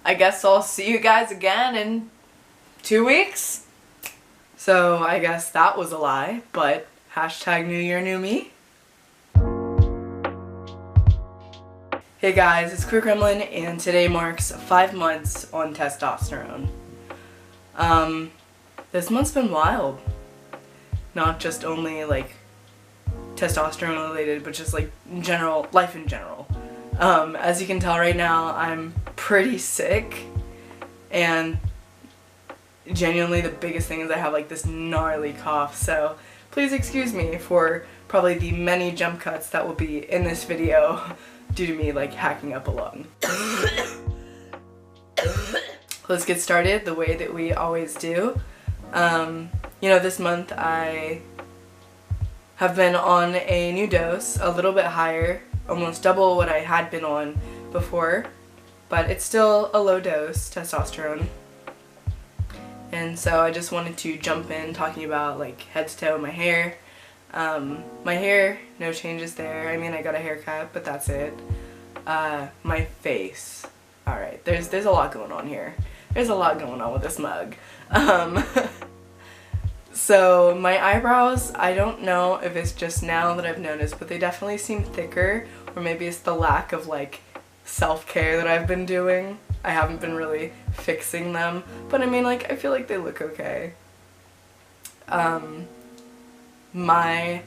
I guess I'll see you guys again in 2 weeks. So I guess that was a lie, but hashtag New Year, New Me. Hey guys, it's Queer Gremlin, and today marks 5 months on testosterone. This month's been wild. Not just only like testosterone related, but just like in general, life in general. As you can tell right now, I'm pretty sick, and genuinely the biggest thing is I have like this gnarly cough, so please excuse me for probably the many jump cuts that will be in this video due to me like hacking up a lung. Let's get started the way that we always do. You know, this month I have been on a new dose, a little bit higher, almost double what I had been on before, but it's still a low dose testosterone. And so I just wanted to jump in talking about like head to toe my hair. My hair, no changes there. I mean, I got a haircut, but that's it. My face. Alright, there's a lot going on here. There's a lot going on with this mug. So my eyebrows, I don't know if it's just now that I've noticed, but they definitely seem thicker, or maybe it's the lack of like self-care that I've been doing. I haven't been really fixing them, but I mean, like, I feel like they look okay. My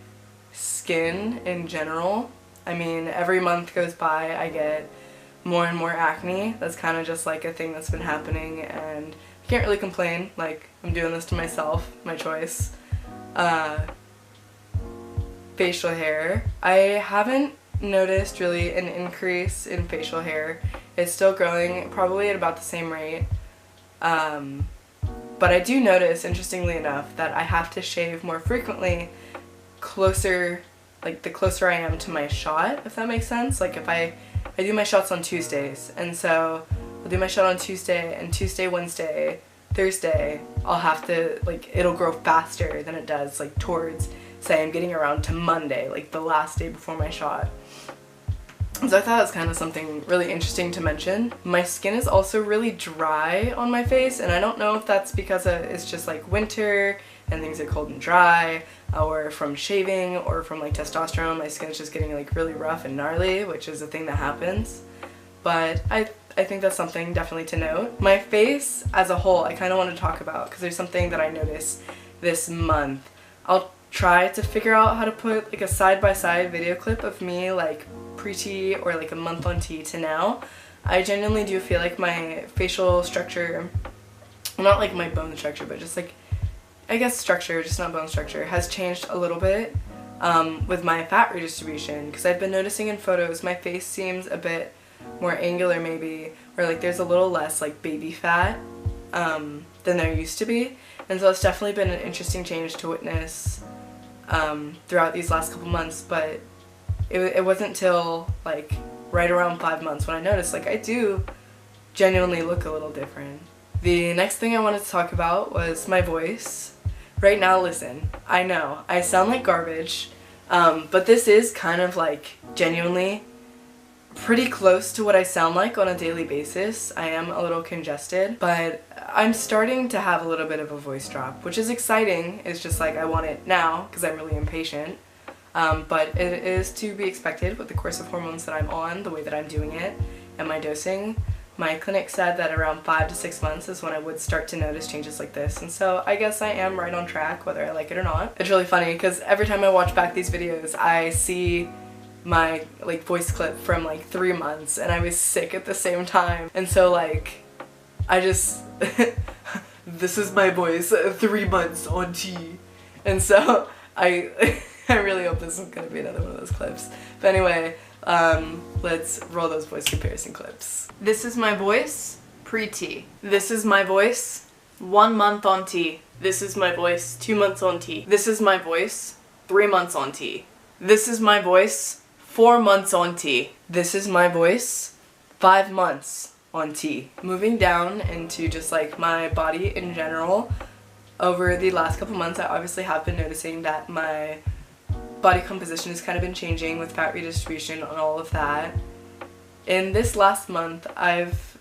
skin in general, I mean, every month goes by I get more and more acne. That's kind of just like a thing that's been happening, and I can't really complain. Like, I'm doing this to myself, my choice. Facial hair, I haven't noticed really an increase in facial hair. It's still growing, probably at about the same rate. But I do notice, interestingly enough, that I have to shave more frequently closer, like the closer I am to my shot, if that makes sense. Like if I do my shots on Tuesdays, and so I'll do my shot on Tuesday, and Tuesday, Wednesday, Thursday, I'll have to, like, it'll grow faster than it does, like, towards, say, I'm getting around to Monday, like the last day before my shot. So I thought it was kind of something really interesting to mention. My skin is also really dry on my face, and I don't know if that's because it's just like winter and things are cold and dry, or from shaving, or from like testosterone. My skin is just getting like really rough and gnarly, which is a thing that happens. But I think that's something definitely to note. My face as a whole, I kind of want to talk about, because there's something that I noticed this month. I'll try to figure out how to put like a side-by-side video clip of me like pre-T or like a month on T to now. I genuinely do feel like my facial structure, not like my bone structure, but just like, I guess structure, just not bone structure, has changed a little bit with my fat redistribution, because I've been noticing in photos my face seems a bit more angular maybe, or like there's a little less like baby fat than there used to be. And so it's definitely been an interesting change to witness throughout these last couple months, but it wasn't till like right around 5 months when I noticed like I do genuinely look a little different. The next thing I wanted to talk about was my voice. Right now, listen, I know I sound like garbage, but this is kind of like genuinely pretty close to what I sound like on a daily basis. I am a little congested, but I'm starting to have a little bit of a voice drop, which is exciting. It's just like I want it now because I'm really impatient. But it is to be expected with the course of hormones that I'm on, the way that I'm doing it, and my dosing. My clinic said that around 5 to 6 months is when I would start to notice changes like this, and so I guess I am right on track whether I like it or not. It's really funny because every time I watch back these videos I see my like voice clip from like 3 months, and I was sick at the same time, and so like I just this is my voice 3 months on T, and so I really hope this is gonna be another one of those clips. But anyway, let's roll those voice comparison clips. This is my voice pre-T. This is my voice 1 month on T. This is my voice 2 months on T. This is my voice 3 months on T. This is my voice 4 months on T. This is my voice 5 months on T. Moving down into just like my body in general, over the last couple months I obviously have been noticing that my body composition has kind of been changing with fat redistribution and all of that. In this last month I've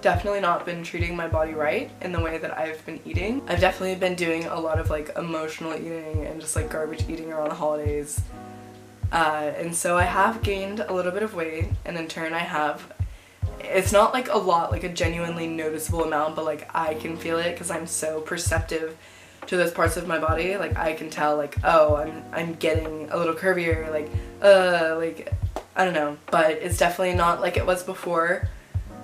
definitely not been treating my body right in the way that I've been eating. I've definitely been doing a lot of like emotional eating and just like garbage eating around the holidays. And so I have gained a little bit of weight, and in turn I have, it's not like a lot, like a genuinely noticeable amount, but like I can feel it because I'm so perceptive to those parts of my body. Like I can tell like, oh, I'm getting a little curvier, like I don't know, but it's definitely not like it was before.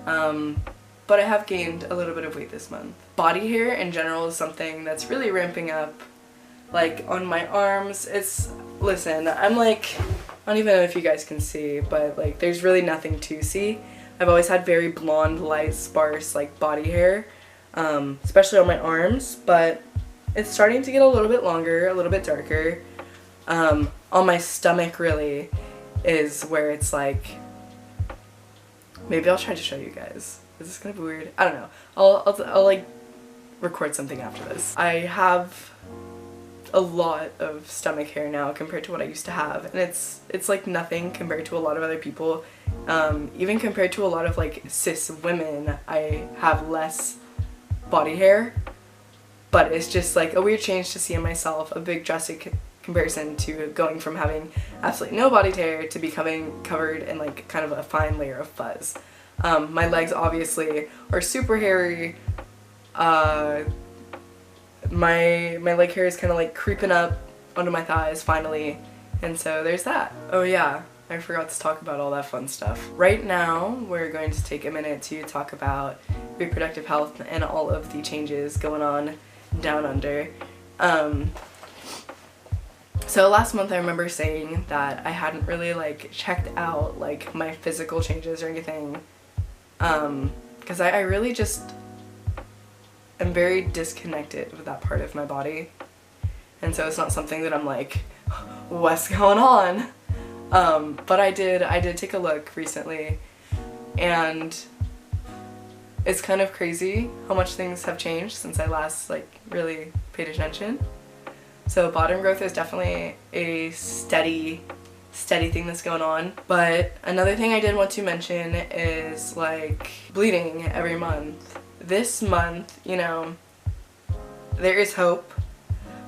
But I have gained a little bit of weight this month. Body hair in general is something that's really ramping up. Like on my arms, listen, I'm like, I don't even know if you guys can see, but like there's really nothing to see. I've always had very blonde, light, sparse like body hair, especially on my arms, but it's starting to get a little bit longer, a little bit darker. On my stomach really is where it's like, maybe I'll try to show you guys. Is this gonna be weird? I don't know. I'll like record something after this. I have a lot of stomach hair now compared to what I used to have, and it's like nothing compared to a lot of other people. Even compared to a lot of like cis women, I have less body hair, but it's just like a weird change to see in myself, a big drastic comparison to going from having absolutely no body hair to becoming covered in like kind of a fine layer of fuzz. My legs obviously are super hairy. My leg hair is kind of like creeping up onto my thighs finally, and so there's that. Oh yeah, I forgot to talk about all that fun stuff. Right now we're going to take a minute to talk about reproductive health and all of the changes going on down under. So last month I remember saying that I hadn't really like checked out like my physical changes or anything, because I really just am very disconnected with that part of my body, and so it's not something that I'm like, what's going on? But I did take a look recently, and it's kind of crazy how much things have changed since I last like really paid attention. So bottom growth is definitely a steady thing that's going on. But another thing I did want to mention is like bleeding every month. This month, you know, there is hope.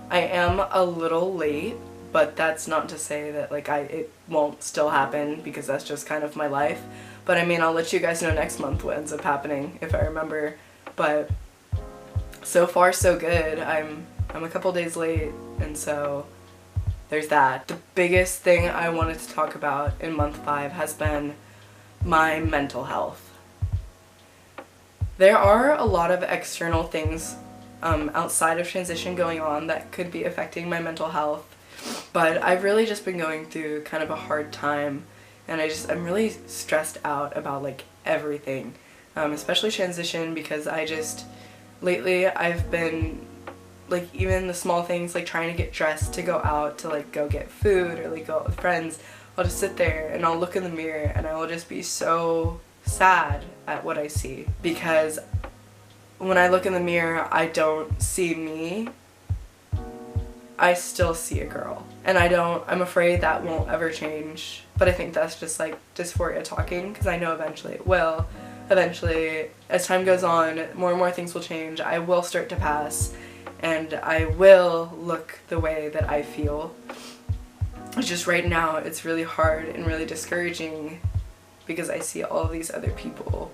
I am a little late, but that's not to say that like it won't still happen, because that's just kind of my life. But I mean, I'll let you guys know next month what ends up happening if I remember. But so far so good. I'm a couple days late, and so there's that. The biggest thing I wanted to talk about in month 5 has been my mental health. There are a lot of external things outside of transition going on that could be affecting my mental health, but I've really just been going through kind of a hard time, and I'm really stressed out about like everything, especially transition, because lately I've been like, even the small things like trying to get dressed to go out to like go get food or like go out with friends, I'll just sit there and I'll look in the mirror and I will just be so sad at what I see, because when I look in the mirror I don't see me, I still see a girl, and I'm afraid that won't ever change. But I think that's just like dysphoria talking, because I know eventually it will. Eventually, as time goes on, more and more things will change. I will start to pass, and I will look the way that I feel. It's just right now it's really hard and really discouraging, because I see all of these other people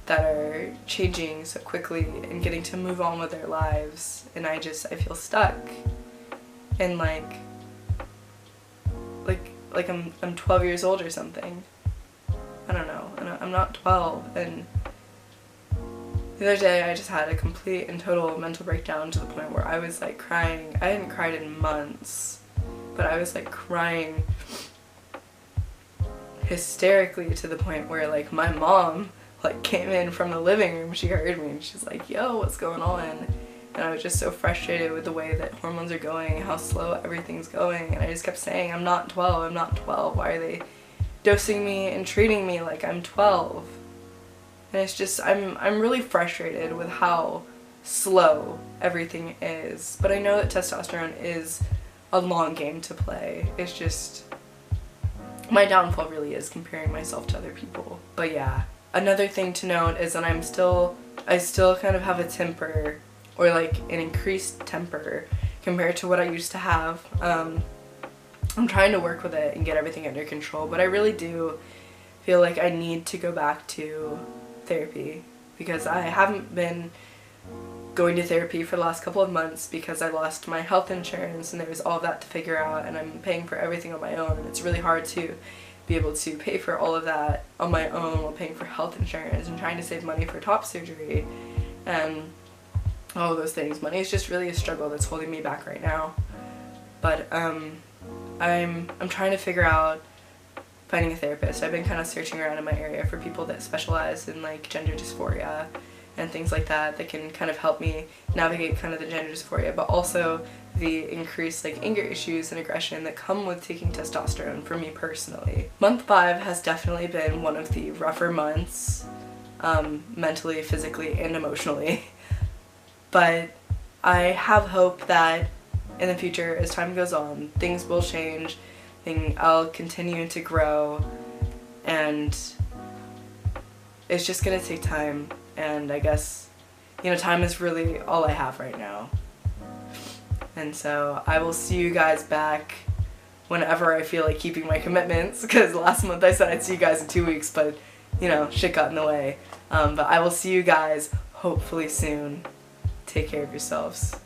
that are changing so quickly and getting to move on with their lives, and I feel stuck. And like I'm 12 years old or something. I don't know. I'm not 12, and the other day I just had a complete and total mental breakdown to the point where I was like crying. I hadn't cried in months, but I was like crying hysterically to the point where like my mom like came in from the living room. She heard me and she's like, yo, what's going on? And I was just so frustrated with the way that hormones are going, how slow everything's going, and I just kept saying, I'm not 12, I'm not 12, why are they dosing me and treating me like I'm 12? And it's just, I'm really frustrated with how slow everything is. But I know that testosterone is a long game to play. It's just, my downfall really is comparing myself to other people. But yeah, another thing to note is that I still kind of have a temper, or like an increased temper compared to what I used to have. I'm trying to work with it and get everything under control, but I really do feel like I need to go back to therapy, because I haven't been going to therapy for the last couple of months because I lost my health insurance and there was all of that to figure out, and I'm paying for everything on my own, and it's really hard to be able to pay for all of that on my own while paying for health insurance and trying to save money for top surgery and all of those things. Money is just really a struggle that's holding me back right now. But I'm trying to figure out finding a therapist. I've been kind of searching around in my area for people that specialize in like gender dysphoria and things like that can kind of help me navigate kind of the gender dysphoria, but also the increased like anger issues and aggression that come with taking testosterone for me personally. Month 5 has definitely been one of the rougher months, mentally, physically, and emotionally. But I have hope that in the future, as time goes on, things will change, I'll continue to grow, and it's just gonna take time. And I guess, you know, time is really all I have right now. And so I will see you guys back whenever I feel like keeping my commitments, because last month I said I'd see you guys in 2 weeks, but, you know, shit got in the way. But I will see you guys hopefully soon. Take care of yourselves.